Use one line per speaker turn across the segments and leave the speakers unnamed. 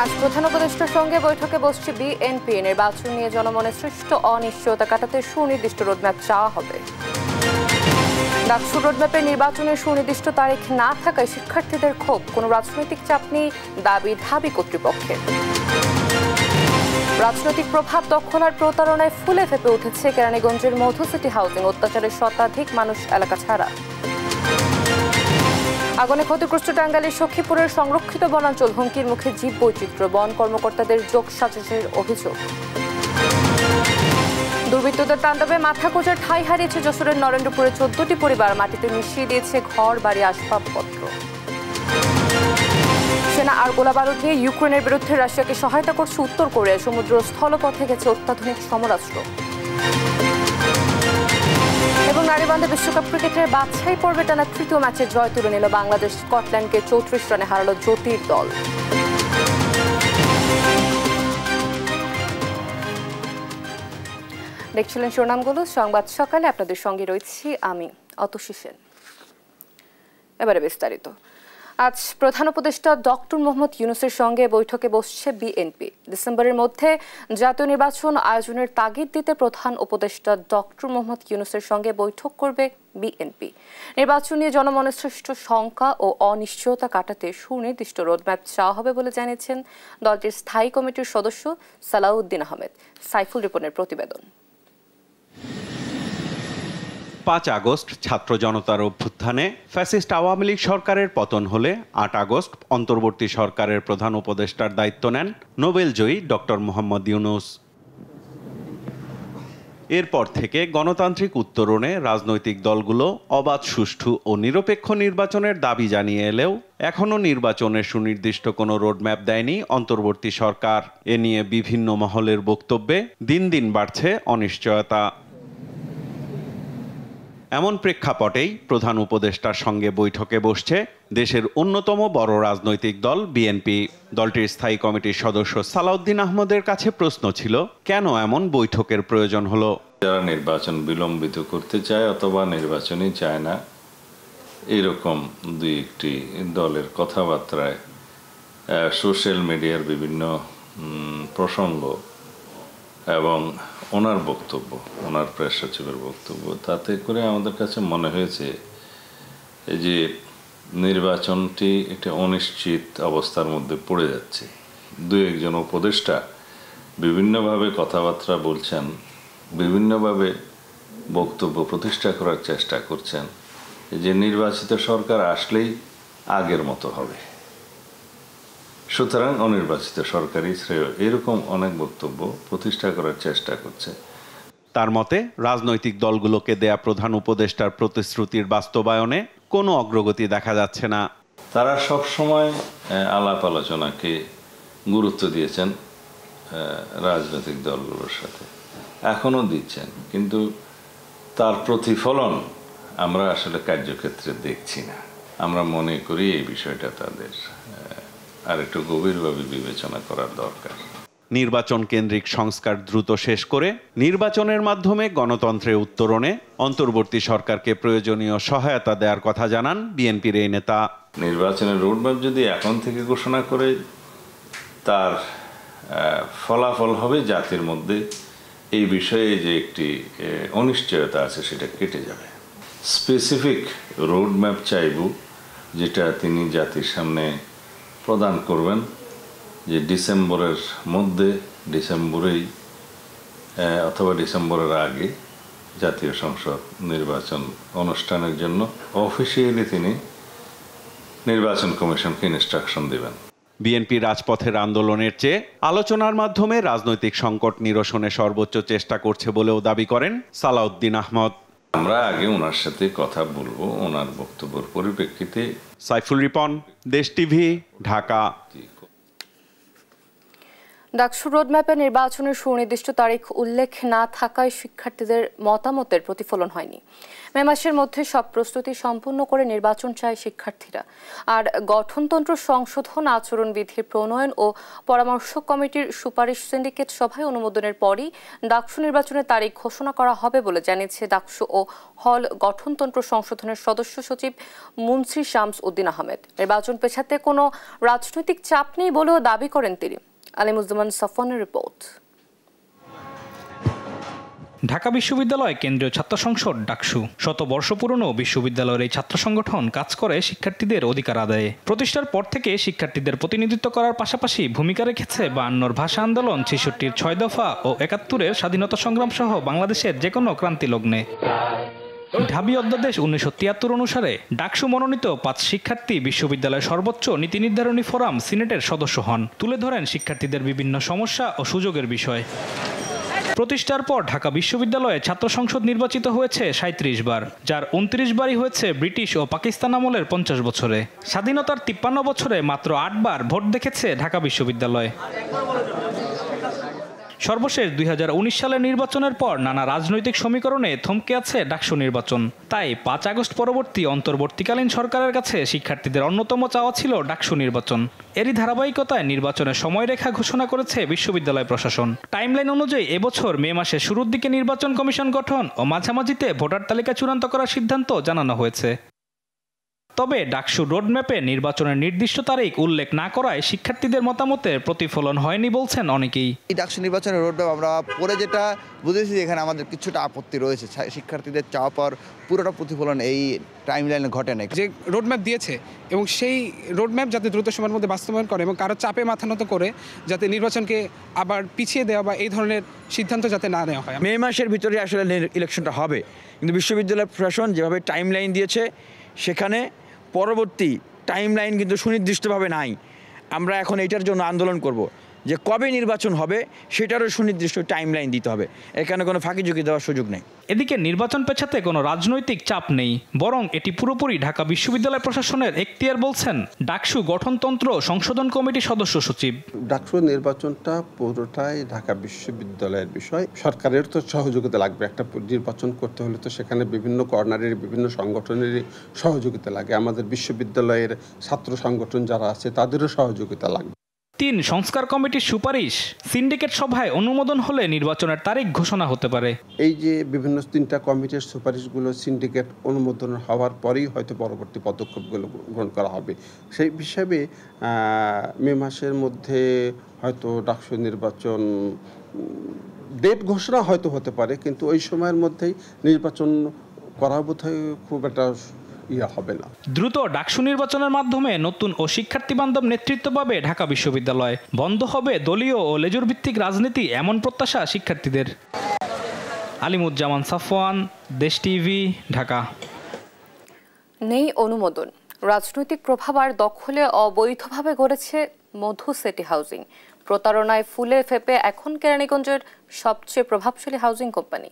আজ প্রধান উপদেষ্টার সঙ্গে বৈঠকে বসছে বিএনপি। নির্বাচন নিয়ে জনমনে সৃষ্ট অনিশ্চয়তা কাটাতে সুনির্দিষ্ট রোডম্যাপ চাওয়া হবে। ডাকসু রোডম্যাপে নির্বাচনের সুনির্দিষ্ট তারিখ না থাকায় শিক্ষার্থীদের ক্ষোভ, কোনো রাজনৈতিক চাপ নেই দাবি ঢাবি কর্তৃপক্ষের। রাজনৈতিক প্রভাব দখল আর প্রতারণায় ফুলে ফেপে উঠেছে কেরানীগঞ্জের মধু সিটি হাউজিং, অত্যাচারে শতাধিক মানুষ এলাকা ছাড়া। আগুনে ক্ষতিগ্রস্ত টাঙ্গাইলের সখীপুরের সংরক্ষিত বনাঞ্চল, হুমকির মুখে জীব বৈচিত্র্য, বন কর্মকর্তাদের যোগসাজশের অভিযোগ। দুর্বৃত্তদের তাণ্ডবে মাথা গোঁজার ঠাঁই হারিয়েছে যশোরের নরেন্দ্রপুরে 14টি পরিবার, মাটিতে মিশিয়ে দিয়েছে ঘর বাড়ি আসবাবপত্র। সেনা আর গোলাবারুদ নিয়ে ইউক্রেনের বিরুদ্ধে রাশিয়াকে সহায়তা করছে উত্তর কোরিয়া, সমুদ্র স্থলপথে গেছে অত্যাধুনিক সমরাস্ত্র। এবং নারীবান্ধে বিশ্বকাপ ক্রিকেটের বাছাই পর্বে টানা তৃতীয় ম্যাচে জয় তুলে নিল বাংলাদেশ, স্কটল্যান্ডকে 34 রানে হারালো জ্যোতির দল। দেখছিলেন শিরোনামগুলো, সংবাদ সকালে আপনাদের সঙ্গে রয়েছি আমি অতসী সেন। এবারে বিস্তারিত। আজ প্রধান উপদেষ্টা ডক্টর মোহাম্মদ ইউনূসের সঙ্গে বৈঠকে বসছে বিএনপি। ডিসেম্বরের মধ্যে জাতীয় নির্বাচন আয়োজনের তাগিদ দিতে প্রধান উপদেষ্টা ডক্টর মোহাম্মদ ইউনূসের সঙ্গে বৈঠক করবে বিএনপি। নির্বাচন নিয়ে জনমনে সৃষ্ট শঙ্কা ও অনিশ্চয়তা কাটাতে সুনির্দিষ্ট রোডম্যাপ চাওয়া হবে বলে জানিয়েছেন দলটির স্থায়ী কমিটির সদস্য সালাউদ্দিন আহমেদ। সাইফুল রিপনের প্রতিবেদন।
5 আগস্ট ছাত্র জনতার অভ্যুত্থানে ফ্যাসিস্ট আওয়ামী লীগ সরকারের পতন হলে 8 আগস্ট অন্তর্বর্তী সরকারের প্রধান উপদেষ্টার দায়িত্ব নেন নোবেলজয়ী ডক্টর মোহাম্মদ ইউনূস। এরপর থেকে গণতান্ত্রিক উত্তরণে রাজনৈতিক দলগুলো অবাধ, সুষ্ঠু ও নিরপেক্ষ নির্বাচনের দাবি জানিয়ে এলেও এখনও নির্বাচনের সুনির্দিষ্ট কোনো রোডম্যাপ দেয়নি অন্তর্বর্তী সরকার। এ নিয়ে বিভিন্ন মহলের বক্তব্যে দিন দিন বাড়ছে অনিশ্চয়তা। এমন প্রেক্ষাপটেই প্রধান উপদেষ্টার সঙ্গে বৈঠকে বসছে দেশের অন্যতম বড় রাজনৈতিক দল বিএনপি। দলটির স্থায়ী কমিটির সদস্য সালাউদ্দিন আহমেদের কাছে প্রশ্ন ছিল, কেন এমন বৈঠকের প্রয়োজন হলো?
যারা নির্বাচন বিলম্বিত করতে চায় অথবা নির্বাচনই চায় না, এরকম দুই একটি দলের কথাবার্তায় সোশ্যাল মিডিয়ার বিভিন্ন প্রসঙ্গ এবং ওনার বক্তব্য, ওনার প্রেস সচিবের বক্তব্য, তাতে করে আমাদের কাছে মনে হয়েছে যে নির্বাচনটি একটা অনিশ্চিত অবস্থার মধ্যে পড়ে যাচ্ছে। দু একজন উপদেষ্টা বিভিন্নভাবে কথাবার্তা বলছেন, বিভিন্নভাবে বক্তব্য প্রতিষ্ঠা করার চেষ্টা করছেন যে নির্বাচিত সরকার আসলেই আগের মতো হবে, সুতরাং অনির্বাচিত সরকারই শ্রেয়, এরকম অনেক বক্তব্য প্রতিষ্ঠা করার চেষ্টা করছে।
তার মতে রাজনৈতিক দলগুলোকে দেয়া প্রধান উপদেষ্টার প্রতিশ্রুতির বাস্তবায়নে কোনো অগ্রগতি দেখা যাচ্ছে না।
তারা সব সময় আলাপ আলোচনাকে গুরুত্ব দিয়েছেন রাজনৈতিক দলগুলোর সাথে, এখনও দিচ্ছেন, কিন্তু তার প্রতিফলন আমরা আসলে কার্যক্ষেত্রে দেখছি না। আমরা মনে করি এই বিষয়টা তাদের আর একটু গভীরভাবে বিবেচনা করার দরকার।
নির্বাচন কেন্দ্রিক সংস্কার দ্রুত শেষ করে নির্বাচনের মাধ্যমে গণতন্ত্রের উত্তরণে অন্তর্বর্তী সরকারকে প্রয়োজনীয় সহায়তা দেওয়ার কথা জানান বিএনপির এই নেতা।
নির্বাচনের রোডম্যাপ যদি এখন থেকে ঘোষণা করে, তার ফলাফল হবে জাতির মধ্যে এই বিষয়ে যে একটি অনিশ্চয়তা আছে সেটা কেটে যাবে। স্পেসিফিক রোডম্যাপ চাইব, যেটা তিনি জাতির সামনে প্রদান করবেন, যে ডিসেম্বরের মধ্যে, ডিসেম্বরেই অথবা ডিসেম্বরের আগে জাতীয় সংসদ নির্বাচন অনুষ্ঠানের জন্য অফিসিয়ালি তিনি নির্বাচন কমিশনকে ইনস্ট্রাকশন দেবেন।
বিএনপি রাজপথের আন্দোলনের চেয়ে আলোচনার মাধ্যমে রাজনৈতিক সংকট নিরসনে সর্বোচ্চ চেষ্টা করছে বলেও দাবি করেন সালাউদ্দিন আহমদ।
আমরা আগে ওনার সাথে কথা বলবো, ওনার বক্তব্যের পরিপ্রেক্ষিতে।
সাইফুল রিপন, দেশ টিভি, ঢাকা।
ডাকসু রোডম্যাপে নির্বাচনের সুনির্দিষ্ট তারিখ উল্লেখ না থাকায় শিক্ষার্থীদের মতামতের প্রতিফলন হয়নি। মে মাসের মধ্যে সব প্রস্তুতি সম্পূর্ণ করে নির্বাচন চায় শিক্ষার্থীরা। আর গঠনতন্ত্র সংশোধন, আচরণবিধির প্রণয়ন ও পরামর্শ কমিটির সুপারিশ সিন্ডিকেট সভায় অনুমোদনের পরই ডাকসু নির্বাচনের তারিখ ঘোষণা করা হবে বলে জানিয়েছে ডাকসু ও হল গঠনতন্ত্র সংশোধনের সদস্য সচিব মুন্সি শামস উদ্দিন আহমেদ। নির্বাচন পেছাতে কোনো রাজনৈতিক চাপ নেই বলেও দাবি করেন তিনি। আলিমুজ্জামান সাফওয়ানের রিপোর্ট।
ঢাকা বিশ্ববিদ্যালয় কেন্দ্রীয় ছাত্র সংসদ ডাকসু শতবর্ষ পুরনো বিশ্ববিদ্যালয়ের এই ছাত্র সংগঠন কাজ করে শিক্ষার্থীদের অধিকার আদায়ে। প্রতিষ্ঠার পর থেকে শিক্ষার্থীদের প্রতিনিধিত্ব করার পাশাপাশি ভূমিকা রেখেছে 52-র ভাষা আন্দোলন, 66-র 6 দফা ও 71-এর স্বাধীনতা সংগ্রাম সহ বাংলাদেশের যে কোনো ক্রান্তি লগ্নে। ঢাবি অধ্যাদেশ 1973 অনুসারে ডাকসু মনোনীত 5 শিক্ষার্থী বিশ্ববিদ্যালয়ের সর্বোচ্চ নীতি নির্ধারণী ফোরাম সিনেটের সদস্য হন। তুলে ধরেন শিক্ষার্থীদের বিভিন্ন সমস্যা ও সুযোগের বিষয়। প্রতিষ্ঠার পর ঢাকা বিশ্ববিদ্যালয়ে ছাত্র সংসদ নির্বাচিত হয়েছে 37 বার, যার 29 বারই হয়েছে ব্রিটিশ ও পাকিস্তান আমলের 50 বছরে। স্বাধীনতার 53 বছরে মাত্র 8 বার ভোট দেখেছে ঢাকা বিশ্ববিদ্যালয়। সর্বশেষ 2019 সালের নির্বাচনের পর নানা রাজনৈতিক সমীকরণে থমকে আছে ডাকসু নির্বাচন। তাই 5 আগস্ট পরবর্তী অন্তর্বর্তীকালীন সরকারের কাছে শিক্ষার্থীদের অন্যতম চাওয়া ছিল ডাকসু নির্বাচন। এরই ধারাবাহিকতায় নির্বাচনের সময়রেখা ঘোষণা করেছে বিশ্ববিদ্যালয় প্রশাসন। টাইমলাইন অনুযায়ী এবছর মে মাসের শুরুর দিকে নির্বাচন কমিশন গঠন ও মাঝামাঝিতে ভোটার তালিকা চূড়ান্ত করার সিদ্ধান্ত জানানো হয়েছে। তবে ডাকসু রোডম্যাপে নির্বাচনের নির্দিষ্ট তারিখ উল্লেখ না করায় শিক্ষার্থীদের মতামতের প্রতিফলন হয়নি বলছেন অনেকেই।
এই ডাকসু নির্বাচনের রোডম্যাপ আমরা পরে যেটা বুঝেছি, এখানে আমাদের কিছুটা আপত্তি রয়েছে। শিক্ষার্থীদের চাওয়া পাওয়ার পুরোটা প্রতিফলন এই টাইমলাইনে ঘটে না।
যে রোডম্যাপ দিয়েছে এবং সেই রোডম্যাপ যাতে দ্রুত সময়ের মধ্যে বাস্তবায়ন করে এবং কারো চাপে মাথা নত করে যাতে নির্বাচনকে আবার পিছিয়ে দেওয়া বা এই ধরনের সিদ্ধান্ত যাতে না নেওয়া হয়।
মে মাসের ভিতরে আসলে ইলেকশনটা হবে, কিন্তু বিশ্ববিদ্যালয় প্রশাসন যেভাবে টাইমলাইন দিয়েছে সেখানে পরবর্তী টাইমলাইন কিন্তু সুনির্দিষ্টভাবে নাই। আমরা এখন এটার জন্য আন্দোলন করব যে কবে নির্বাচন হবে সেটারও সুনির্দিষ্ট টাইমলাইন দিতে হবে। এখানে কোনো ফাঁকিঝুঁকি দেওয়ার সুযোগ নেই।
এদিকে নির্বাচন পেছাতে কোনো রাজনৈতিক চাপ নেই, বরং এটি পুরোপুরি ঢাকা বিশ্ববিদ্যালয় প্রশাসনের এখতিয়ার বলছেন ডাকসু গঠনতন্ত্র সংশোধন কমিটির সদস্য সচিব।
ডাকসু নির্বাচনটা পুরোটাই ঢাকা বিশ্ববিদ্যালয়ের বিষয়। সরকারের তো সহযোগিতা লাগবে। একটা নির্বাচন করতে হলে তো সেখানে বিভিন্ন কর্নারের বিভিন্ন সংগঠনেরই সহযোগিতা লাগে। আমাদের বিশ্ববিদ্যালয়ের ছাত্র সংগঠন যারা আছে তাদেরও সহযোগিতা লাগবে।
3 সংস্কার কমিটির সুপারিশ সিন্ডিকেট সভায় অনুমোদন হলে নির্বাচনের তারিখ ঘোষণা হতে পারে।
এই যে বিভিন্ন 3টা কমিটির সুপারিশগুলো সিন্ডিকেট অনুমোদন হওয়ার পরেই হয়তো পরবর্তী পদক্ষেপগুলো গ্রহণ করা হবে। সেই হিসাবে মে মাসের মধ্যে হয়তো ডাকসু নির্বাচন ডেট ঘোষণা হয়তো হতে পারে, কিন্তু ওই সময়ের মধ্যেই নির্বাচন করা বোধহয় খুব একটা হবে না।
দ্রুত ডাকসু নির্বাচনের মাধ্যমে নতুন ও শিক্ষার্থী বান্ধব নেতৃত্ব পাবে ঢাকা বিশ্ববিদ্যালয়। বন্ধ হবে দলীয় ও লেজুর ভিত্তিক রাজনীতি, এমন প্রত্যাশা শিক্ষার্থীদের। আলিমুজ্জামান সাফওয়ান, দেশ টিভি, ঢাকা।
নেই অনুমোদন, রাজনৈতিক প্রভাব আর দখলে অবৈধভাবে গড়েছে মধু সিটি হাউজিং। প্রতারণায় ফুলে ফেপে এখন কেরানীগঞ্জের সবচেয়ে প্রভাবশালী হাউজিং কোম্পানি।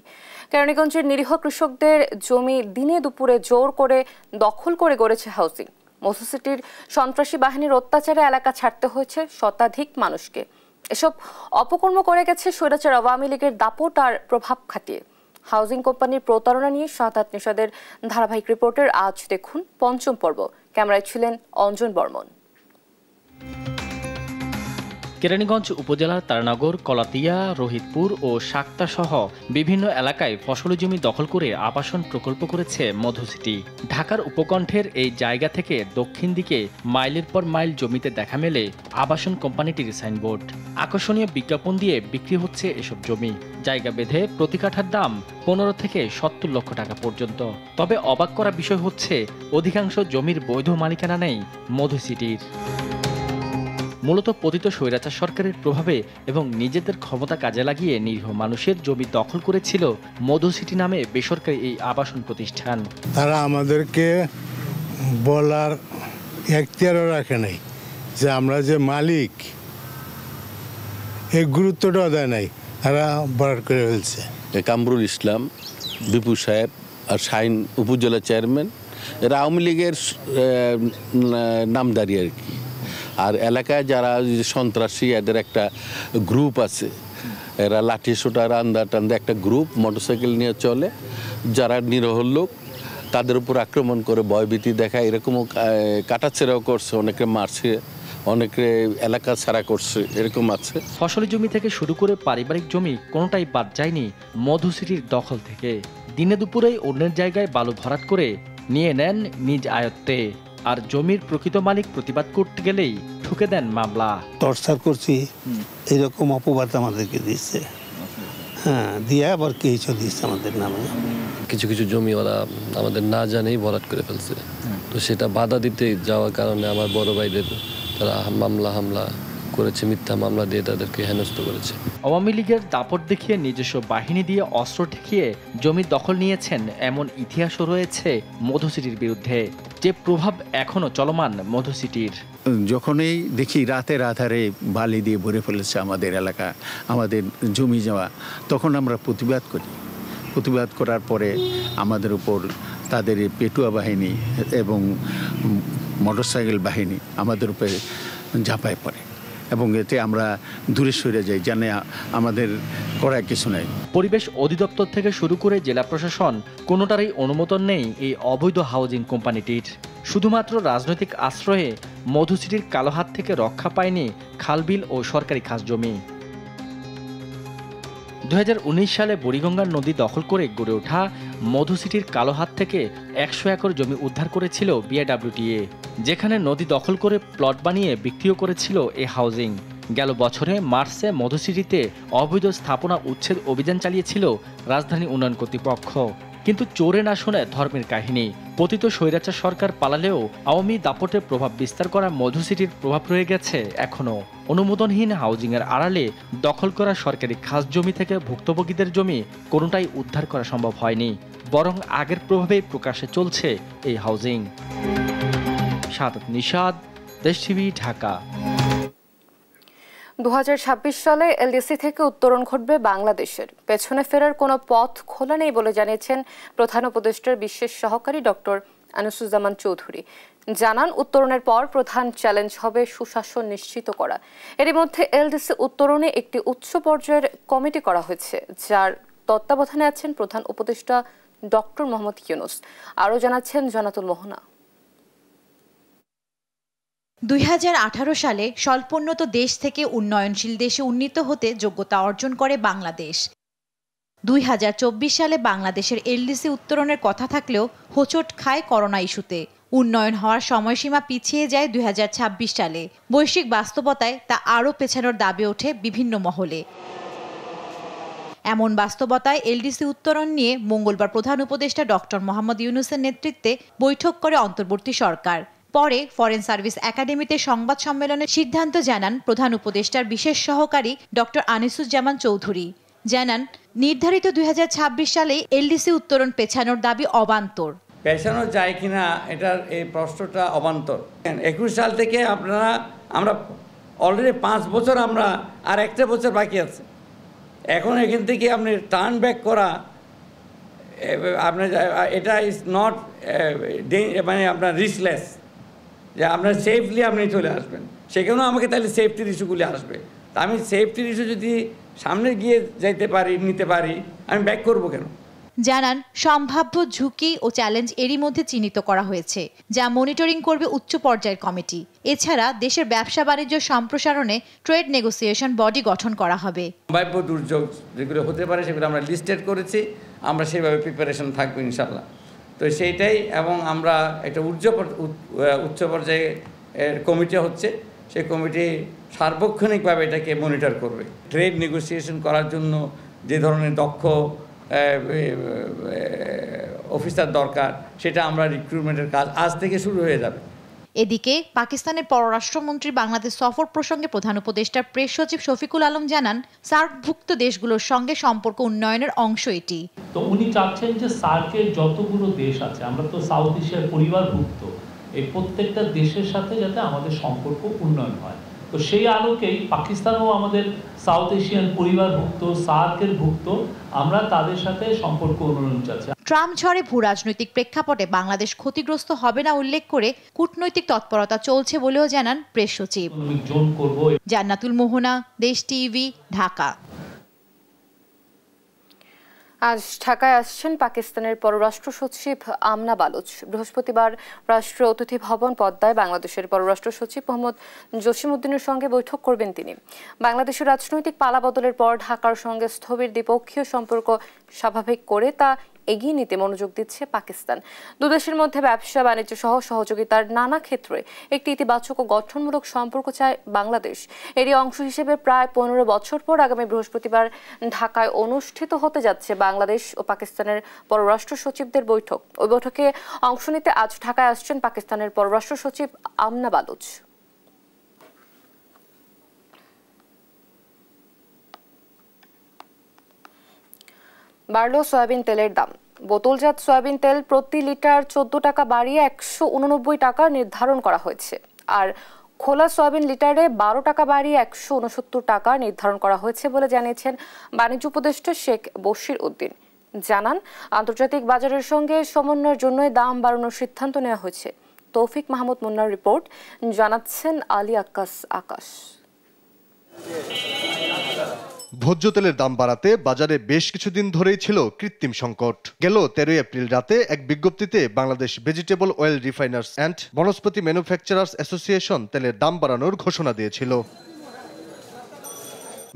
কেরানীগঞ্জের নিরীহ কৃষকদের জমি দিনে দুপুরে জোর করে দখল করে গড়েছে হাউজিং। মধু সিটির সন্ত্রাসী বাহিনীর অত্যাচারে এলাকা ছাড়তে হয়েছে শতাধিক মানুষকে। এসব অপকর্ম করে গেছে স্বৈরাচার আওয়ামী লীগের দাপট আর প্রভাব খাটিয়ে। হাউজিং কোম্পানির প্রতারণা নিয়ে শাহাদাত নিশাদের ধারাবাহিক রিপোর্টের আজ দেখুন 5ম পর্ব। ক্যামেরায় ছিলেন অঞ্জন বর্মন।
কেরানীগঞ্জ উপজেলার তারানগর, কলাতিয়া, রোহিতপুর ও শাক্তা সহ বিভিন্ন এলাকায় ফসলি জমি দখল করে আবাসন প্রকল্প করেছে মধু সিটি। ঢাকার উপকণ্ঠের এই জায়গা থেকে দক্ষিণ দিকে মাইলের পর মাইল জমিতে দেখা মেলে আবাসন কোম্পানিটির সাইনবোর্ড। আকর্ষণীয় বিজ্ঞাপন দিয়ে বিক্রি হচ্ছে এসব জমি। জায়গা বেঁধে প্রতি কাঠার দাম 15 থেকে 70 লক্ষ টাকা পর্যন্ত। তবে অবাক করা বিষয় হচ্ছে অধিকাংশ জমির বৈধ মালিকানা নেই মধু সিটির। মূলত পতিত স্বৈরাচার সরকারের প্রভাবে এবং নিজেদের ক্ষমতা কাজে লাগিয়ে নিরীহ মানুষের জমি দখল করেছিল মধু সিটি নামে বেসরকারি এই আবাসন প্রতিষ্ঠান।
তারা আমাদেরকে বলার এখতিয়ারও রাখে নাই যে আমরা যে মালিক, এই গুরুত্বটাও দেয় নাই, তারা বরাদ করে ফেলছে।
কামরুল ইসলাম, বিপু সাহেব আর শাহিন উপজেলা চেয়ারম্যান, এরা আওয়ামী লীগের নামদারি আর কি। আর এলাকায় যারা সন্ত্রাসী এদের একটা গ্রুপ আছে, এরা লাঠি সোটা রান্দা টান্দা একটা গ্রুপ মোটরসাইকেল নিয়ে চলে, যারা নিরহ লোক তাদের উপর আক্রমণ করে ভয়ভীতি দেখায়, এরকমও কাটাছেড়াও করছে, অনেকে মারছে, অনেকে এলাকা ছাড়া করছে, এরকম আছে।
ফসলি জমি থেকে শুরু করে পারিবারিক জমি কোনোটাই বাদ যায়নি মধু সিটির দখল থেকে। দিনে দুপুরেই অন্যের জায়গায় বালু ভরাট করে নিয়ে নেন নিজ আয়ত্তে, আর জমির প্রকৃত মালিক প্রতিবাদ করতে গেলেই ঠুকে দেন মামলা।
টর্চার করছি এরকম অপবাদ আমাদেরকে দিচ্ছে, হ্যাঁ, দিয়ে আবার কেস দিচ্ছে আমাদের নামে।
কিছু কিছু জমি ওরা আমাদের না জানেই ভরাট করে ফেলছে, তো সেটা বাধা দিতে যাওয়ার কারণে আমার বড় ভাইদের তারা হামলা করেছে, মিথ্যা মামলা দিয়ে তাদেরকে হেনস্থ করেছে।
আওয়ামী লীগের দাপট দেখিয়ে নিজস্ব বাহিনী দিয়ে অস্ত্র ঠেকিয়ে জমি দখল নিয়েছেন এমন ইতিহাসও রয়েছে মধু সিটির বিরুদ্ধে, যে প্রভাব এখনো চলমান মধু সিটির।
যখনই দেখি রাতের আধারে বালি দিয়ে ভরে ফেলেছে আমাদের এলাকা, আমাদের জমি যাওয়া, তখন আমরা প্রতিবাদ করি। প্রতিবাদ করার পরে আমাদের উপর তাদের পেটুয়া বাহিনী এবং মোটরসাইকেল বাহিনী আমাদের উপরে ঝাঁপায় পড়ে, এবং এতে আমরা দূরে সরে যাই, জানে আমাদের করার কিছু নাই।
পরিবেশ অধিদপ্তর থেকে শুরু করে জেলা প্রশাসন কোনোটারই অনুমোদন নেই এই অবৈধ হাউজিং কোম্পানিটির। শুধুমাত্র রাজনৈতিক আশ্রয়ে মধু সিটির কালো হাত থেকে রক্ষা পায়নি খালবিল ও সরকারি খাস জমি। 2019 সালে বুড়িগঙ্গার নদী দখল করে গড়ে ওঠা মধু সিটির কালো হাত থেকে 100 একর জমি উদ্ধার করেছিল বিআইডব্লিউটিএ, যেখানে নদী দখল করে প্লট বানিয়ে বিক্রিও করেছিল এই হাউজিং। গেল বছরে মার্চে মধু সিটিতে অবৈধ স্থাপনা উচ্ছেদ অভিযান চালিয়েছিল রাজধানী উন্নয়ন কর্তৃপক্ষ। কিন্তু চোরে না শোনে ধর্মের কাহিনী। পতিত স্বৈরাচার সরকার পালালেও আওয়ামী দাপটের প্রভাব বিস্তার করা মধু সিটির প্রভাব রয়ে গেছে এখনও। অনুমোদনহীন হাউজিংয়ের আড়ালে দখল করা সরকারি খাস জমি থেকে ভুক্তভোগীদের জমি কোনোটাই উদ্ধার করা সম্ভব হয়নি, বরং আগের প্রভাবেই প্রকাশে চলছে এই হাউজিং। সাদাত নিশাদ, দেশ টিভি, ঢাকা।
2026 সালে এলডিসি থেকে উত্তরণ ঘটবে বাংলাদেশের। পেছনে ফেরার কোনো পথ খোলা নেই বলে জানিয়েছেন প্রধান উপদেষ্টার বিশেষ সহকারী ডক্টর আনিসুজ্জামান চৌধুরী। জানান, উত্তরণের পর প্রধান চ্যালেঞ্জ হবে সুশাসন নিশ্চিত করা। এরই মধ্যে এলডিসি উত্তরণে একটি উচ্চ পর্যায়ের কমিটি করা হয়েছে, যার তত্ত্বাবধানে আছেন প্রধান উপদেষ্টা ডক্টর মোহাম্মদ ইউনূস। আরও জানাচ্ছেন জনাতুল মোহনা।
2018 সালে স্বল্পোন্নত দেশ থেকে উন্নয়নশীল দেশে উন্নীত হতে যোগ্যতা অর্জন করে বাংলাদেশ। 2024 সালে বাংলাদেশের এলডিসি উত্তরণের কথা থাকলেও হোঁচট খায় করোনা ইস্যুতে। উন্নয়ন হওয়ার সময়সীমা পিছিয়ে যায় 2026 সালে। বৈশ্বিক বাস্তবতায় তা আরও পেছানোর দাবি ওঠে বিভিন্ন মহলে। এমন বাস্তবতায় এলডিসি উত্তরণ নিয়ে মঙ্গলবার প্রধান উপদেষ্টা ডক্টর মোহাম্মদ ইউনূসের নেতৃত্বে বৈঠক করে অন্তর্বর্তী সরকার। পরে ফরেন সার্ভিস একাডেমিতে সংবাদ সম্মেলনে সিদ্ধান্ত জানান প্রধান উপদেষ্টার বিশেষ সহকারী ডক্টর আনিসুজ্জামান চৌধুরী। জানান, নির্ধারিত 2026 সালে এলডিসি উত্তরণ পেছানোর দাবি অবান্তর।
পেছানো যায় কিনা এটার এই প্রশ্নটা অবান্তর। 21 সাল থেকে আমরা অলরেডি 5 বছর, আমরা আর একটা বছর বাকি আছে। এখন এখান থেকে আপনি টার্ন ব্যাক করা, আপনার এটা ইজ নট মানে আপনার রিস্কলেস, যে আপনার সেফলি আপনি চলে আসবেন। সেখানেও আমাকে তাহলে সেফটির ইস্যুগুলি আসবে। তা আমি সেফটির ইস্যু যদি সামনে গিয়ে যাইতে পারি, নিতে পারি, আমি ব্যাক করবো কেন?
জানান, সম্ভাব্য ঝুঁকি ও চ্যালেঞ্জ এরই মধ্যে চিহ্নিত করা হয়েছে, যা মনিটরিং করবে উচ্চ পর্যায়ের কমিটি। এছাড়া দেশের ব্যবসা বাণিজ্য সম্প্রসারণে ট্রেড নেগোসিয়েশন বডি গঠন করা হবে।
সম্ভাব্য দুর্যোগ যেগুলো হতে পারে সেগুলো আমরা লিস্টেড করেছি, আমরা সেভাবে প্রিপারেশন থাকবো ইনশাল্লাহ। তো সেইটাই, এবং আমরা একটা উচ্চ পর্যায়ে কমিটি হচ্ছে, সেই কমিটি সার্বক্ষণিকভাবে এটাকে মনিটর করবে। ট্রেড নেগোসিয়েশন করার জন্য যে ধরনের দক্ষ অফিসার দরকার, সেটা আমরা রিক্রুটমেন্টের কাজ আজ থেকে শুরু হয়ে যাবে।
এদিকে পাকিস্তানের পররাষ্ট্রমন্ত্রী বাংলাদেশ সফর প্রসঙ্গে প্রধান উপদেষ্টার প্রেস সচিব শফিকুল আলম জানান, সার্কভুক্ত দেশগুলোর সঙ্গে সম্পর্ক উন্নয়নের অংশ এটি।
তো উনি চাচ্ছেন যে সার্কের যতগুলো দেশ আছে, আমরা তো সাউথ এশিয়ার পরিবারভুক্ত, এই প্রত্যেকটা দেশের সাথে যাতে আমাদের সম্পর্ক উন্নয়ন হয়। তো সেই আলোকেই পাকিস্তানও আমাদের সাউথ এশিয়ান পরিবারভুক্ত, সার্কের ভুক্ত, আমরা তাদের সাথে সম্পর্ক উন্নয়ন চাচ্ছি।
ট্রাম্প ঝড়ে ভূ রাজনৈতিক প্রেক্ষাপটে বাংলাদেশ ক্ষতিগ্রস্ত হবে না উল্লেখ করে কূটনৈতিক তৎপরতা চলছে বলেও জানান প্রেস সচিব। জান্নাতুল মোহনা, দেশ টিভি, ঢাকা।
আজ ঢাকায় আসছেন পাকিস্তানের পররাষ্ট্র সচিব আমনা বালুচ। বৃহস্পতিবার রাষ্ট্রীয় অতিথি ভবন পদ্মায় বাংলাদেশের পররাষ্ট্র সচিব মোহাম্মদ জসিমউদ্দিনের সঙ্গে বৈঠক করবেন তিনি। বাংলাদেশের রাজনৈতিক পালাবদলের পর ঢাকার সঙ্গে স্থবির দ্বিপক্ষীয় সম্পর্ক স্বাভাবিক করে তা এগিয়ে নিতে মনোযোগ দিচ্ছে পাকিস্তান। দুদেশের মধ্যে ব্যবসা বাণিজ্য সহ সহযোগিতার নানা ক্ষেত্রে একটি ইতিবাচক ও গঠনমূলক সম্পর্ক চায় বাংলাদেশ। এরই অংশ হিসেবে প্রায় 15 বছর পর আগামী বৃহস্পতিবার ঢাকায় অনুষ্ঠিত হতে যাচ্ছে বাংলাদেশ ও পাকিস্তানের পররাষ্ট্র সচিবদের বৈঠক। ওই বৈঠকে অংশ নিতে আজ ঢাকায় আসছেন পাকিস্তানের পররাষ্ট্র সচিব আমনা বালুচ। বাড়ল সয়াবিন তেলের দাম। বোতলজাত সয়াবিন তেল প্রতি লিটার 14 টাকা বাড়িয়ে 189 টাকা নির্ধারণ করা হয়েছে, আর খোলা সয়াবিন লিটারে 12 টাকা বাড়িয়ে 169 টাকা নির্ধারণ করা হয়েছে বলে জানিয়েছেন বাণিজ্য উপদেষ্টা শেখ বশির উদ্দিন। জানান, আন্তর্জাতিক বাজারের সঙ্গে সমন্বয়ের জন্য দাম বাড়ানোর সিদ্ধান্ত নেওয়া হয়েছে। তৌফিক মাহমুদ মুন্নার রিপোর্ট, জানাচ্ছেন আলী আকাশ।
ভোজ্য তেলের দাম বাড়াতে বাজারে বেশ কিছুদিন ধরেই ছিল কৃত্রিম সংকট। গেল 13 এপ্রিল রাতে এক বিজ্ঞপ্তিতে Bangladesh vegetable oil refiners and Vanaspati manufacturers association তেলের দাম বাড়ানোর ঘোষণা দিয়েছিল।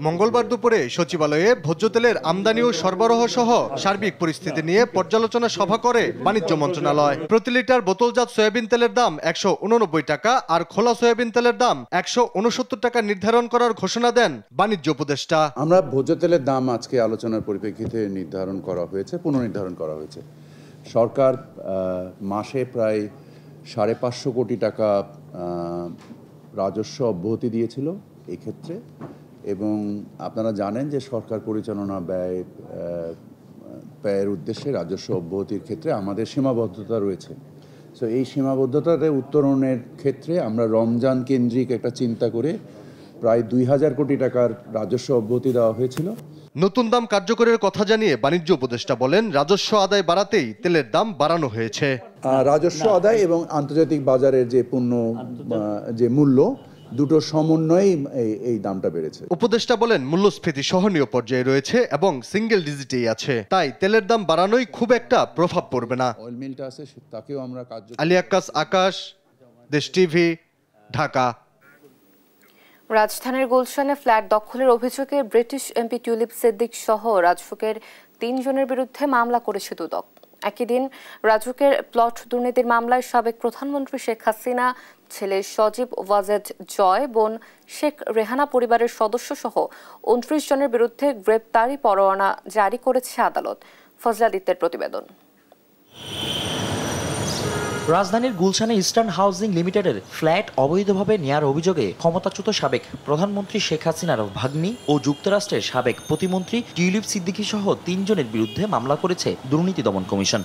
মঙ্গলবার দুপুরে সচিবালয়ে ভোজ্য তেলের আমদানি ও সরবরাহ সহ সার্বিক পরিস্থিতি নিয়ে পর্যালোচনা সভা করে বাণিজ্য মন্ত্রণালয়। প্রতি লিটার বোতলজাত সয়াবিন তেলের দাম 189 টাকা আর খোলা সয়াবিন তেলের দাম 169 টাকা নির্ধারণ করার ঘোষণা দেন বাণিজ্য উপদেষ্টা।
আমরা ভোজ্য তেলের দাম আজকে আলোচনার পরিপ্রেক্ষিতে পুনর্নির্ধারণ করা হয়েছে। সরকার মাসে প্রায় 550 কোটি টাকা রাজস্ব অব্যাহতি দিয়েছিল এই ক্ষেত্রে, এবং আপনারা জানেন যে সরকার পরিচালনা ব্যয়ের উদ্দেশ্যে রাজস্ব অব্যাহতির ক্ষেত্রে আমাদের সীমাবদ্ধতা রয়েছে। সো এই সীমাবদ্ধতাতে উত্তরণের ক্ষেত্রে আমরা রমজান কেন্দ্রিক একটা চিন্তা করে প্রায় 2000 কোটি টাকার রাজস্ব অব্যাহতি দেওয়া হয়েছিল।
নতুন দাম কার্যকরের কথা জানিয়ে বাণিজ্য উপদেষ্টা বলেন, রাজস্ব আদায় বাড়াতেই তেলের দাম বাড়ানো হয়েছে।
রাজস্ব আদায় এবং আন্তর্জাতিক বাজারের যে পণ্য যে মূল্য, দুটো সমন্বয়ে এই দামটা বেড়েছে।
উপদেষ্টা বলেন, মূল্যস্ফীতি সহনীয় পর্যায়ে রয়েছে এবং সিঙ্গেল ডিজিটেই আছে, তাই তেলের দাম বাড়ানোই খুব একটা প্রভাব পড়বে না।
অয়েল মিলটা আছে, তাকেও আমরা
আলী আকাশ, দেশ টিভি, ঢাকা।
রাজধানীর গুলশানে ফ্ল্যাট দখলের অভিযোগে ব্রিটিশ এমপি টিউলিপ সিদ্দিক সহ রাজুকের 3 জনের বিরুদ্ধে মামলা করেছে দুদক। একই দিন রাজুকের প্লট দুর্নীতির মামলায় সাবেক প্রধানমন্ত্রী শেখ হাসিনা, ছেলে সজীব ওয়াজেদ জয়, বোন শেখ রেহানা পরিবারের সদস্য সহ 29 জনের বিরুদ্ধে গ্রেপ্তারি পরোয়ানা জারি করেছে আদালত। ফজলাদিত্যের প্রতিবেদন।
রাজধানীর গুলশানে ইস্টার্ন হাউজিং লিমিটেডের ফ্ল্যাট অবৈধভাবে নেয়ার অভিযোগে ক্ষমতাচ্যুত সাবেক প্রধানমন্ত্রী শেখ হাসিনার ভাগ্নি ও যুক্তরাষ্ট্রের সাবেক প্রতিমন্ত্রী টিউলিপ সিদ্দিকী সহ 3 জনের বিরুদ্ধে মামলা করেছে দুর্নীতি দমন কমিশন।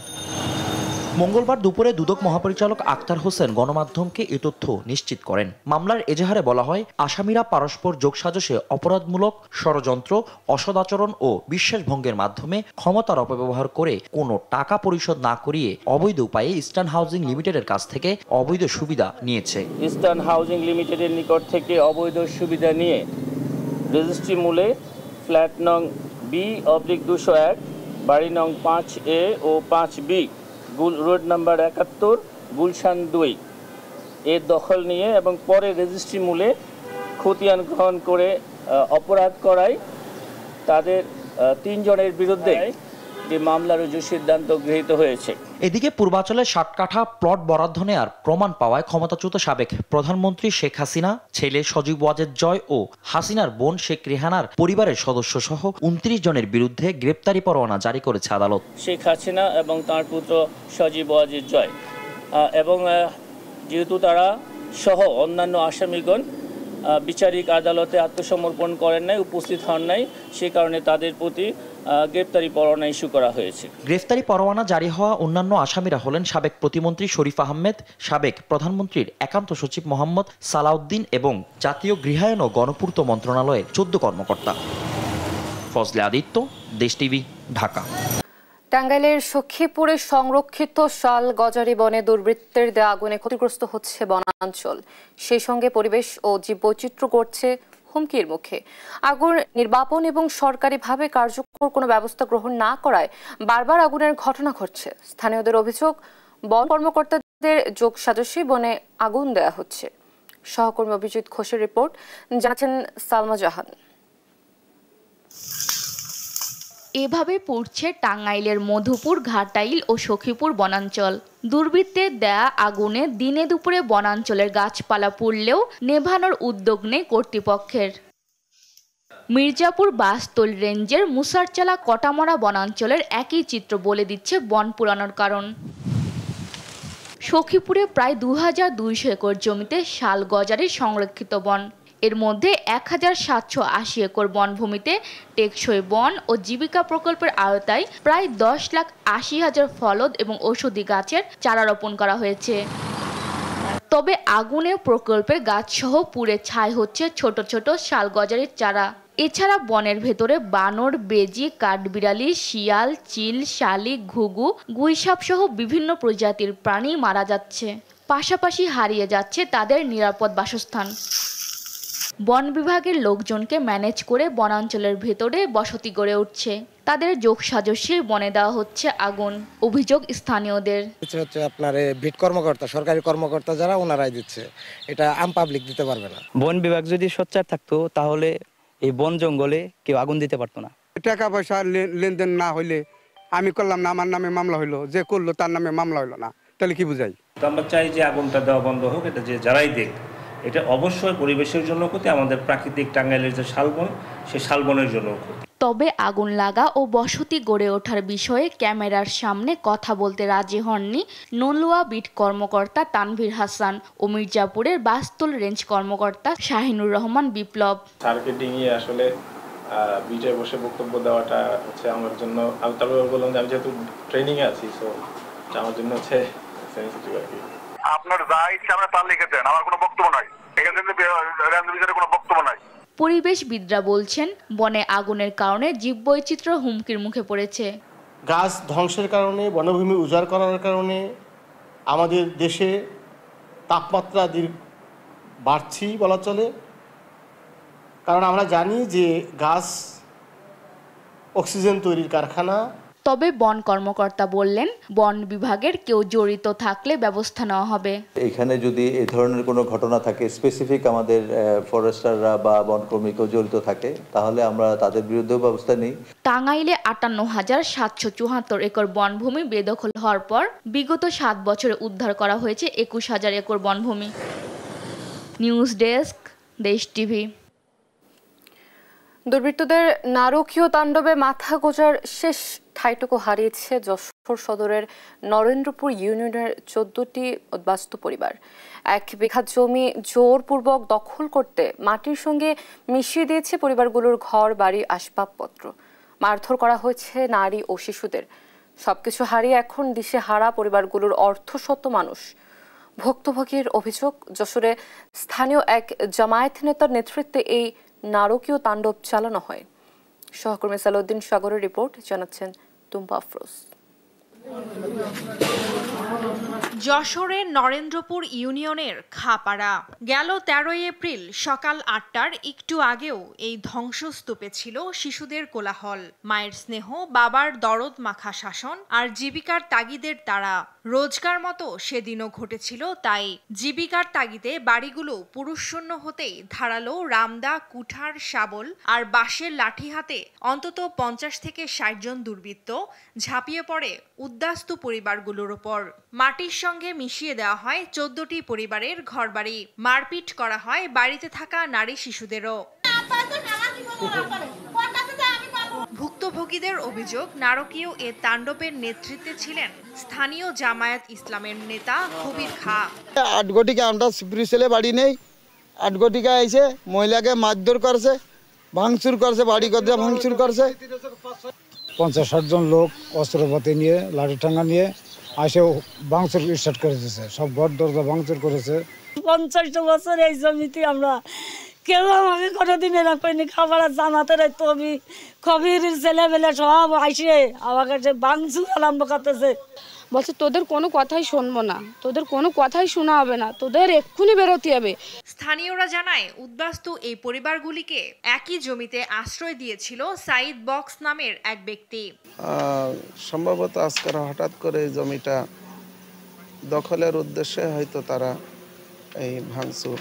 মঙ্গলবার দুপুরে দুদক মহাপরিচালক আক্তার হোসেন গণমাধ্যমকে এ তথ্য নিশ্চিত করেন। মামলার এজাহারে বলা হয়, আসামিরা পারস্পর যোগসাজশে অপরাধমূলক ষড়যন্ত্র, অসদাচরণ ও বিশ্বাসভঙ্গের মাধ্যমে ক্ষমতার অপব্যবহার করে কোনো টাকা পরিশোধ না করিয়ে অবৈধ উপায়ে ইস্টার্ন হাউজিং লিমিটেডের কাছ থেকে অবৈধ সুবিধা নিয়েছে।
ইস্টার্ন হাউজিং লিমিটেডের নিকট থেকে অবৈধ সুবিধা নিয়ে রেজিস্ট্রি মূলে ফ্ল্যাট নং B/201, বাড়ি নং 5A ও 5B, রোড নাম্বার 71, গুলশান 2 এর দখল নিয়ে এবং পরে রেজিস্ট্রি মূলে খতিয়ান গ্রহণ করে অপরাধ করায় তাদের 3 জনের বিরুদ্ধে যে মামলা রুজুর সিদ্ধান্ত গৃহীত হয়েছে।
এদিকে পূর্বাঞ্চলে 60 কাঠা প্লট বরাদ্দ নেয়ার প্রমাণ পাওয়ায় ক্ষমতাচ্যুত সাবেক প্রধানমন্ত্রী শেখ হাসিনা, ছেলে সজীব ওয়াজেদ জয় ও হাসিনার বোন শেখ রেহানার পরিবারের সদস্য সহ 29 জনের বিরুদ্ধে গ্রেপ্তারি পরোয়ানা জারি করেছে আদালত।
শেখ হাসিনা এবং তার পুত্র সজীব ওয়াজেদ জয় এবং যেহেতু তারা সহ অন্যান্য আসামিগণ বিচারিক আদালতে আত্মসমর্পণ করেন নাই, উপস্থিত হন নাই, সে কারণে তাদের প্রতি গ্রেপ্তারি পরোয়ানা ইস্যু করা হয়েছে।
গ্রেফতারি পরোয়ানা জারি হওয়া অন্যান্য আসামিরা হলেন সাবেক প্রতিমন্ত্রী শরীফ আহমেদ, সাবেক প্রধানমন্ত্রীর একান্ত সচিব মোহাম্মদ সালাউদ্দিন এবং জাতীয় গৃহায়ন ও গণপূর্ত মন্ত্রণালয়ের 14 কর্মকর্তা। ফজলে আদিত্য, দেশ টিভি, ঢাকা।
টাঙ্গাইলের সখীপুরে সংরক্ষিত শাল গজারি বনে দুর্বৃত্তের দেয়া আগুনে ক্ষতিগ্রস্ত হচ্ছে বনাঞ্চল, সেই সঙ্গে পরিবেশ ও জীববৈচিত্র্য গড়ছে হুমকির মুখে। আগুন নির্বাপন এবং সরকারিভাবে কার্যকর কোনো ব্যবস্থা গ্রহণ না করায় বারবার আগুনের ঘটনা ঘটছে। স্থানীয়দের অভিযোগ, বন কর্মকর্তাদের যোগ সাজসে বনে আগুন দেয়া হচ্ছে। সহকর্মী অভিজিৎ ঘোষের রিপোর্ট, জানাচ্ছেন সালমা জাহান।
এভাবে পুড়ছে টাঙ্গাইলের মধুপুর, ঘাটাইল ও সখীপুর বনাঞ্চল। দুর্বৃত্তের দেয়া আগুনে দিনে দুপুরে বনাঞ্চলের গাছপালা পুড়লেও নেভানোর উদ্যোগ নেই কর্তৃপক্ষের। মির্জাপুর বাসতল রেঞ্জের মুসারচালা কটামরা বনাঞ্চলের একই চিত্র বলে দিচ্ছে বন পুরানোর কারণ। সখীপুরে প্রায় ২,২০০ একর জমিতে শাল গজারির সংরক্ষিত বন। এর মধ্যে ১,৭৮০ একর বনভূমিতে টেকসই বন ও জীবিকা প্রকল্পের আওতায় প্রায় ১০,৮০,০০০ ফলদ এবং ঔষধি গাছের চারা রোপণ করা হয়েছে। তবে আগুনে প্রকল্পের গাছসহ পুড়ে ছাই হচ্ছে ছোট ছোট শাল গজারির চারা। এছাড়া বনের ভেতরে বানর, বেজি, কাঠবিড়ালি, শিয়াল, চিল, শালিক, ঘুঘু, গুইসাপ সহ বিভিন্ন প্রজাতির প্রাণী মারা যাচ্ছে। পাশাপাশি হারিয়ে যাচ্ছে তাদের নিরাপদ বাসস্থান। বন বিভাগের লোকজনকে ম্যানেজ করে বনাঞ্চলের ভেতরে বসতি গড়ে উঠছে। তাদের যোগ সাজসে বনে দেওয়া হচ্ছে আগুন। অভিযোগ স্থানীয়দের,
হচ্ছে আপনার বিট কর্মকর্তা, সরকারি কর্মকর্তা যারা, ওনারাই দিচ্ছে, এটা আম পাবলিক দিতে পারবে না।
বন বিভাগ যদি সোচ্চার থাকতো তাহলে এই বন জঙ্গলে কেউ আগুন দিতে পারতো না।
টাকা পয়সা লেনদেন না হইলে আমি করলাম না, আমার নামে মামলা হইলো, যে করলো তার নামে মামলা হইলো না, তাহলে কি বুঝাই?
আমরা চাই যে আগুনটা দেওয়া বন্ধ হোক। এটা যে যারাই দেখ, এটা অবশ্যই পরিবেশের জন্য ক্ষতি, আমাদের প্রাকৃতিক টাঙ্গাইলের যে শালবন, সেই শালবনের জন্য ক্ষতি।
তবে আগুন লাগা ও বসতি গড়ে ওঠার বিষয়ে ক্যামেরার সামনে কথা বলতে রাজি হননি নলুয়া বিট কর্মকর্তা তানভীর হাসান ও মির্জাপুরের বাসতল রেঞ্জ কর্মকর্তা শাহিনুর রহমান বিপ্লব।
টার্গেটিংয়ে আসলে বিটে বসে বক্তব্য দেওয়াটা হচ্ছে আমার জন্য, আমি তারপরে বললাম যে আমি যেহেতু ট্রেনিংয়ে আছি, সো আমার জন্য হচ্ছে সেনসিটিভ আর কি।
আপনার যা ইচ্ছা আমরা তার লিখে দেন, আমার কোনো বক্তব্য নাই, এখানে কোনো বক্তব্য নাই।
পরিবেশবিদরা বলছেন, বনে আগুনের কারণে জীববৈচিত্র্য হুমকির মুখে পড়েছে।
গাছ ধ্বংসের কারণে, বনভূমি উজাড় করার কারণে আমাদের দেশে তাপমাত্রা বাড়ছি বলা চলে। কারণ আমরা জানি যে গাছ অক্সিজেন তৈরির কারখানা।
তবে বন কর্মকর্তা বললেন, বন বিভাগের কেউ জড়িত থাকলে ব্যবস্থা নেওয়া হবে।
এখানে যদি এই ধরনের কোনো ঘটনা থাকে, স্পেসিফিক আমাদের ফরেস্টাররা বা বনকর্মী কেউ জড়িত থাকে, তাহলে আমরা তাদের বিরুদ্ধেও ব্যবস্থা নিই।
টাঙ্গাইলে ৫৮,৭৭৪ একর বনভূমি বেদখল হওয়ার পর বিগত ৭ বছরে উদ্ধার করা হয়েছে ২১,০০০ একর বনভূমি। নিউজ ডেস্ক, দেশ টিভি।
দুর্বৃত্তদের নারকীয় তাণ্ডবে মাথা গোজার শেষ ঠাইটুকু হারিয়েছে যশোর সদরের নরেন্দ্রপুর ইউনিয়নের ১৪টি উদ্বাস্তু পরিবার। ১ বিঘা জমি জোরপূর্বক দখল করতে মাটির সঙ্গে মিশিয়ে দিয়েছে পরিবারগুলোর ঘর বাড়ি, আসবাবপত্র। মারধর করা হয়েছে নারী ও শিশুদের। সবকিছু হারিয়ে এখন দিশেহারা পরিবারগুলোর অর্ধশত মানুষ। ভুক্তভোগীর অভিযোগ, যশোরে স্থানীয় এক জামায়াত নেতার নেতৃত্বে এই নারকীয় তাণ্ডব চালানো হয়। সহকর্মী সালাউদ্দিন সাগরের রিপোর্ট, জানাচ্ছেন টুম্পা আফরোজ।
যশোরের নরেন্দ্রপুর ইউনিয়নের খাপাড়া। গেল ১৩ এপ্রিল সকাল ৮টার একটু আগেও এই ধ্বংসস্তূপে ছিল শিশুদের কোলাহল, মায়ের স্নেহ, বাবার দরদ মাখা শাসন আর জীবিকার তাগিদের তাড়া। রোজকার মতো সেদিনও ঘটেছিল তাই। জীবিকার তাগিদে বাড়িগুলো পুরুষশূন্য হতেই ধারালো রামদা, কুঠার, শাবল আর বাঁশের লাঠি হাতে অন্তত ৫০ থেকে ৬০ জন দুর্বৃত্ত ঝাঁপিয়ে পড়ে উদ্বাস্তু পরিবারগুলোর ওপর। মাটির সঙ্গে মিশিয়ে দেওয়া হয় ১৪টি পরিবারের ঘরবাড়ি। মারপিট করা হয় বাড়িতে থাকা নারী শিশুদেরও। ভুক্তভোগীদের অভিযোগ, নারকীয় এ তাণ্ডবের নেতৃত্বে ছিলেন স্থানীয় জামায়াত ইসলামের নেতা কবির খা।
৮ গটিকা আমরা ব্রিসেলে বাড়ি নেই, ৮ গটিকা এসে মহিলাকে মারধর করছে, ভাঙচুর করছে, বাড়ি গদা ভাঙচুর করছে।
50-60 জন লোক অস্ত্রপাতি নিয়ে লাঠিঠাঙ্গা নিয়ে আসে ভাঙচুর স্টার্ট করে দিয়েছে, সব ঘর দরজা ভাঙচুর করেছে।
50 বছর এই জমিতে আমরা কেউ আমাকে কোনোদিন এরা পাইনি, খাবার জানাতে রাখতো আমি কবির ছেলেবেলে সব আইসে আমার কাছে ভাঙচুর আরম্ভ করতেছে।
বলছে তোদের কোনো কথাই শুনবো না, তোদের কোনো কথাই শোনা হবে না, তোদের এক্ষুনি বেরোতে হবে।
স্থানীয়রা জানায় উদ্বাস্তু এই পরিবারগুলিকে একই জমিতে আশ্রয় দিয়েছিল সাইদ বক্স নামের এক ব্যক্তি।
সম্ভবত আজকাল হঠাৎ করে এই জমিটা দখলের উদ্দেশ্যে হয়তো তারা এই ভাঙচুর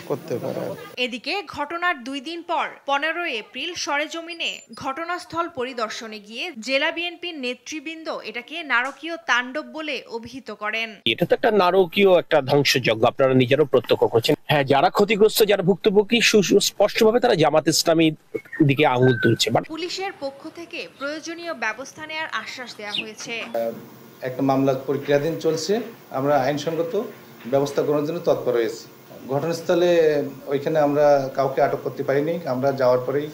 করতে পারে।
এদিকে ঘটনার 2 দিন পর 15 এপ্রিল সরেজমিনে ঘটনাস্থল পরিদর্শনে গিয়ে জেলা বিএনপির নেতৃবৃন্দ এটাকে নারকীয় তাণ্ডব বলে অভিহিত করেন।
এটা তো একটা নারকীয় একটা ধ্বংসযজ্ঞ, আপনারা নিজেরাও প্রত্যক্ষ করছেন। হ্যাঁ, যারা ক্ষতিগ্রস্ত, যারা ভুক্তভোগী, সুস্পষ্টভাবে তারা জামাত ইসলামী দিকে আঙুল তুলছে।
পুলিশের পক্ষ থেকে প্রয়োজনীয় ব্যবস্থা নেওয়ার আশ্বাস দেওয়া হয়েছে।
একটা মামলা প্রক্রিয়াধীন চলছে, আমরা আইনসঙ্গত ব্যবস্থা গ্রহণের জন্য তৎপর হয়েছি। ঘটনাস্থলে ওইখানে আমরা কাউকে আটক করতে পারিনি, আমরা যাওয়ার পরেই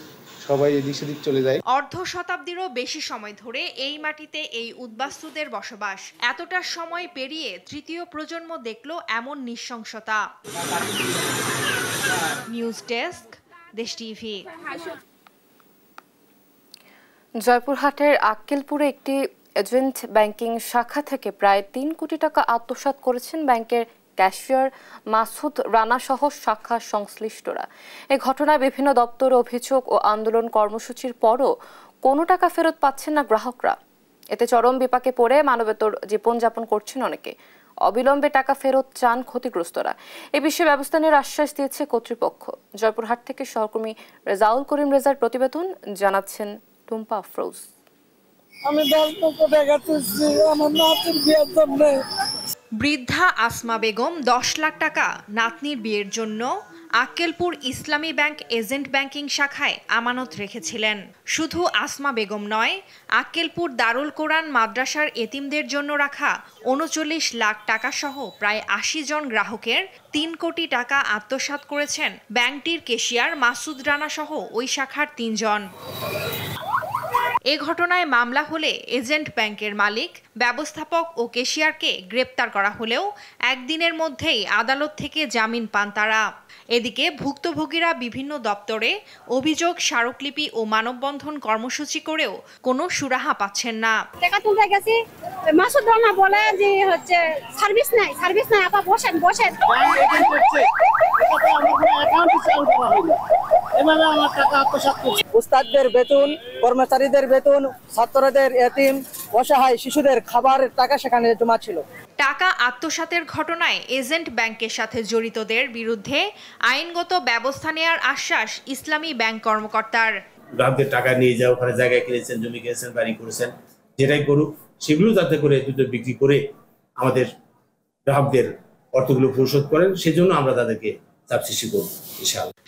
সবাই এদিক সেদিক চলে যায়।
অর্ধ শতাব্দীরও বেশি সময় ধরে এই মাটিতে এই উদ্বাস্তুদের বসবাস। এতটা সময় পেরিয়ে তৃতীয় প্রজন্ম দেখলো এমন নৃশংসতা। নিউজ ডেস্ক, দেশ টিভি।
জয়পুরহাটের আক্কেলপুরে একটি এজেন্ট ব্যাংকিং শাখা থেকে প্রায় 3 কোটি টাকা আত্মসাৎ করেছেন ব্যাংকের ক্যাশিয়ার মাসুদ রানা সহ শাখা সংশ্লিষ্টরা। এই ঘটনায় বিভিন্ন দপ্তরে অভিযোগ ও আন্দোলন কর্মসূচির পরও কোনো টাকা ফেরত পাচ্ছেন না গ্রাহকরা। এতে চরম বিপাকে পড়ে মানবেতর জীবনযাপন করছেন অনেকে। অবিলম্বে টাকা ফেরত চান ক্ষতিগ্রস্তরা। এ বিষয়ে ব্যবস্থা নেওয়ার আশ্বাস দিয়েছে কর্তৃপক্ষ। জয়পুরহাট থেকে সহকর্মী রেজাউল করিম রেজার প্রতিবেদন, জানাচ্ছেন টুম্পা আফরোজ।
আমি 10 লক্ষ টাকা তুলছি আমার নাতির বিয়ের জন্য।
বৃদ্ধা আসমা বেগম 10 লাখ টাকা নাতনির বিয়ের জন্য আক্কেলপুর ইসলামী ব্যাংক এজেন্ট ব্যাংকিং শাখায় আমানত রেখেছিলেন। শুধু আসমা বেগম নয়, আক্কেলপুর দারুল কোরআন মাদ্রাসার এতিমদের জন্য রাখা 39 লাখ টাকা সহ প্রায় 80 জন গ্রাহকের 3 কোটি টাকা আত্মসাৎ করেছেন ব্যাংকটির ক্যাশিয়ার মাসুদ রানা সহ ওই শাখার 3 জন। এ ঘটনায় মামলা হলে এজেন্ট ব্যাংকের মালিক, ব্যবস্থাপক ও ক্যাশিয়ারকে গ্রেপ্তার করা হলেও একদিনের মধ্যেই আদালত থেকে জামিন পান তারা। এদিকে ভুক্তভোগীরা বিভিন্ন দপ্তরে অভিযোগ স্মারকলিপি ও মানববন্ধন কর্মসূচি করেও কোনো সুরাহা পাচ্ছেন না।
টাকা তুলতে গেছি, মাসুদ রানা বলে যে হচ্ছে সার্ভিস নাই আপা বসেন।
উস্তাদদের বেতন, কর্মচারীদের বেতন, ছাত্রদের এতিম, অসহায় শিশুদের খাবারের টাকা সেখানে জমা ছিল।
টাকা আত্মসাতের ঘটনায় এজেন্ট ব্যাংকের সাথে জড়িতদের বিরুদ্ধে আইনগত ব্যবস্থা নেওয়ার আশ্বাস ইসলামী ব্যাংক কর্মকর্তার।
গ্রাহকদের টাকা নিয়ে যাও, ওখানে জায়গা কিনেছেন, জমি কিনেছেন, বাড়ি করেছেন, যেটাই করুক সেগুলো যাতে করে দুটো বিক্রি করে আমাদের গ্রাহকদের অর্থগুলো পরিশোধ করেন, সেজন্য আমরা তাদেরকে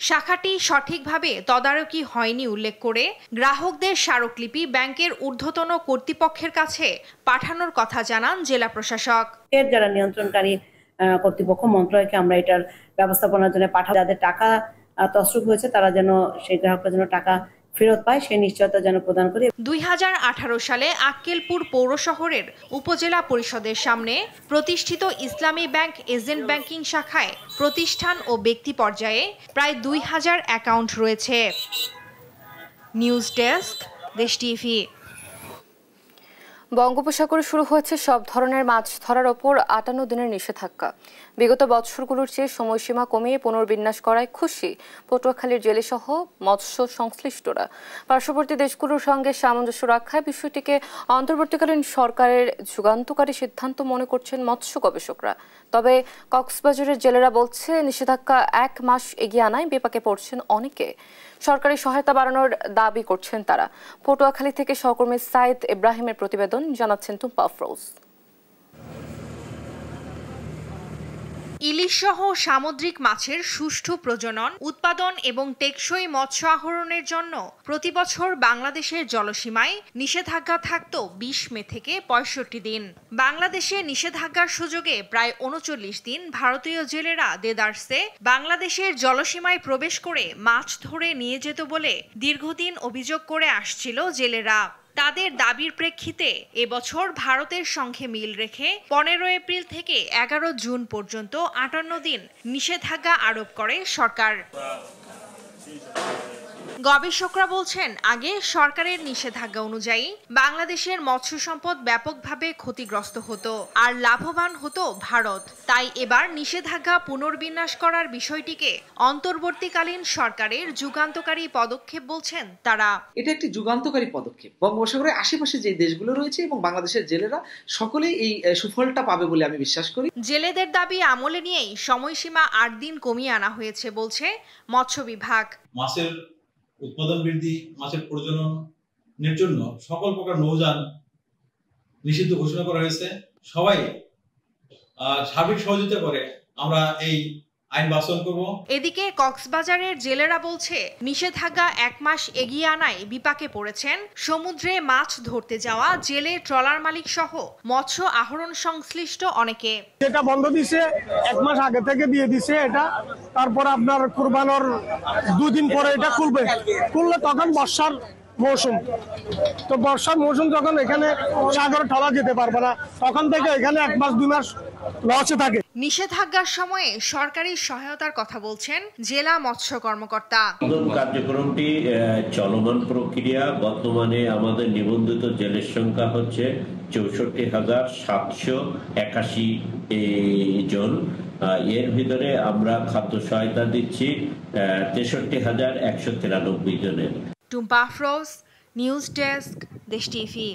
শাখাটি সঠিকভাবে তদারকি হয়নি উল্লেখ করে গ্রাহকদের স্মারকলিপি ব্যাংকের ঊর্ধ্বতন কর্তৃপক্ষের কাছে পাঠানোর কথা জানান জেলা প্রশাসক।
যারা নিয়ন্ত্রণকারী কর্তৃপক্ষ মন্ত্রণালয়কে আমরা এটার ব্যবস্থাপনার জন্য পাঠাবো, যাদের টাকা তছরূপ হয়েছে তারা যেন সেই গ্রাহকরা যেন টাকা ফেরত পায় সেই নিশ্চয়তা যেন প্রদান করে।
2018 সালে আক্কেলপুর পৌর শহরের উপজেলা পরিষদের সামনে প্রতিষ্ঠিত ইসলামী ব্যাংক এজেন্ট ব্যাংকিং শাখায় প্রতিষ্ঠান ও ব্যক্তি পর্যায়ে প্রায় 2000 অ্যাকাউন্ট রয়েছে। নিউজ ডেস্ক, দেশ টিভি।
বঙ্গোপসাগরে শুরু হয়েছে সব ধরনের মাছ ধরার ওপর 58 দিনের নিষেধাজ্ঞা। বিগত বছরগুলোর চেয়ে সময়সীমা কমিয়ে পুনর্বিন্যাস করায় খুশি পটুয়াখালীর জেলেসহ মৎস্য সংশ্লিষ্টরা। পার্শ্ববর্তী দেশগুলোর সঙ্গে সামঞ্জস্য রক্ষায় বিষয়টিকে অন্তর্বর্তীকালীন সরকারের যুগান্তকারী সিদ্ধান্ত মনে করছেন মৎস্য গবেষকরা। তবে কক্সবাজারের জেলেরা বলছে নিষেধাজ্ঞা 1 মাস এগিয়ে আনায় বিপাকে পড়ছেন অনেকে। সরকারি সহায়তা বাড়ানোর দাবি করছেন তারা। পটুয়াখালী থেকে সহকর্মী সাইদ ইব্রাহিমের প্রতিবেদন, জানাচ্ছেন টুম্পা আফরোজ।
ইলিশ সহ সামুদ্রিক মাছের সুষ্ঠু প্রজনন, উৎপাদন এবং টেকসই মৎস্য আহরণের জন্য প্রতি বছর বাংলাদেশের জলসীমায় নিষেধাজ্ঞা থাকত 20 মে থেকে 65 দিন। বাংলাদেশে নিষেধাজ্ঞার সুযোগে প্রায় 39 দিন ভারতীয় জেলেরা দেদারসে বাংলাদেশের জলসীমায় প্রবেশ করে মাছ ধরে নিয়ে যেত বলে দীর্ঘদিন অভিযোগ করে আসছিল জেলেরা। তাদের দাবির প্রেক্ষিতে এবছর ভারতের সঙ্গে মিল রেখে 15 এপ্রিল থেকে 11 জুন পর্যন্ত 58 দিন নিষেধাজ্ঞা আরোপ করে সরকার। গবেষকরা বলছেন, আগে সরকারের নিষেধাজ্ঞা অনুযায়ী বাংলাদেশের মৎস্য সম্পদ ব্যাপকভাবে ক্ষতিগ্রস্ত হতো আর লাভবান হতো ভারত। তাই এবার নিষেধাজ্ঞা পুনর্বিন্যাস করার বিষয়টিকে অন্তর্বর্তীকালীন সরকারের যুগান্তকারী পদক্ষেপ বলছেন তারা।
এটা একটি যুগান্তকারী পদক্ষেপ। বঙ্গোপসাগরের আশেপাশে যে দেশগুলো রয়েছে এবং বাংলাদেশের জেলেরা সকলেই এই সুফলটা পাবে বলে আমি বিশ্বাস করি।
জেলেদের দাবি আমলে নিয়েই সময়সীমা 8 দিন কমিয়ে আনা হয়েছে বলছে মৎস্য বিভাগ।
মাছের উৎপাদন বৃদ্ধি, মাছের প্রজননের জন্য সকল প্রকার নৌযান নিষিদ্ধ ঘোষণা করা হয়েছে। সবাই সার্বিক সহযোগিতা করে আমরা এই আইন বাস্তবায়ন করব।
এদিকে কক্সবাজারের জেলেরা বলছে, নিষেধাজ্ঞা 1 মাস এগিয়ে আনায় বিপাকে পড়েছেন সমুদ্রে মাছ ধরতে যাওয়া জেলে, ট্রলার মালিক সহ মৎস্য আহরণ সংশ্লিষ্ট অনেকে।
এটা বন্ধ দিছে 1 মাস আগে থেকে দিয়ে দিছে এটা, তারপর আপনার কুরবানোর 2 দিন পরে এটা খুললে তখন বর্ষার মৌসুম। তো বর্ষার মৌসুম যখন এখানে সাগরে ঠলা যেতে পারবে না, তখন থেকে এখানে 1 মাস 2 মাস লসে থাকে।
নিষেধাজ্ঞার সময়ে সরকারি সহায়তার কথা বলছেন জেলা মৎস্য কর্মকর্তা।
কার্যক্রমটি চলমান প্রক্রিয়া। বর্তমানে আমাদের নিবন্ধিত জেলের সংখ্যা হচ্ছে 64,781 জন। এর ভিতরে আমরা খাদ্য সহায়তা দিচ্ছি 63,193 জনের।
টুম্পা আফরোজ, নিউজ ডেস্ক, দেশ টিভি।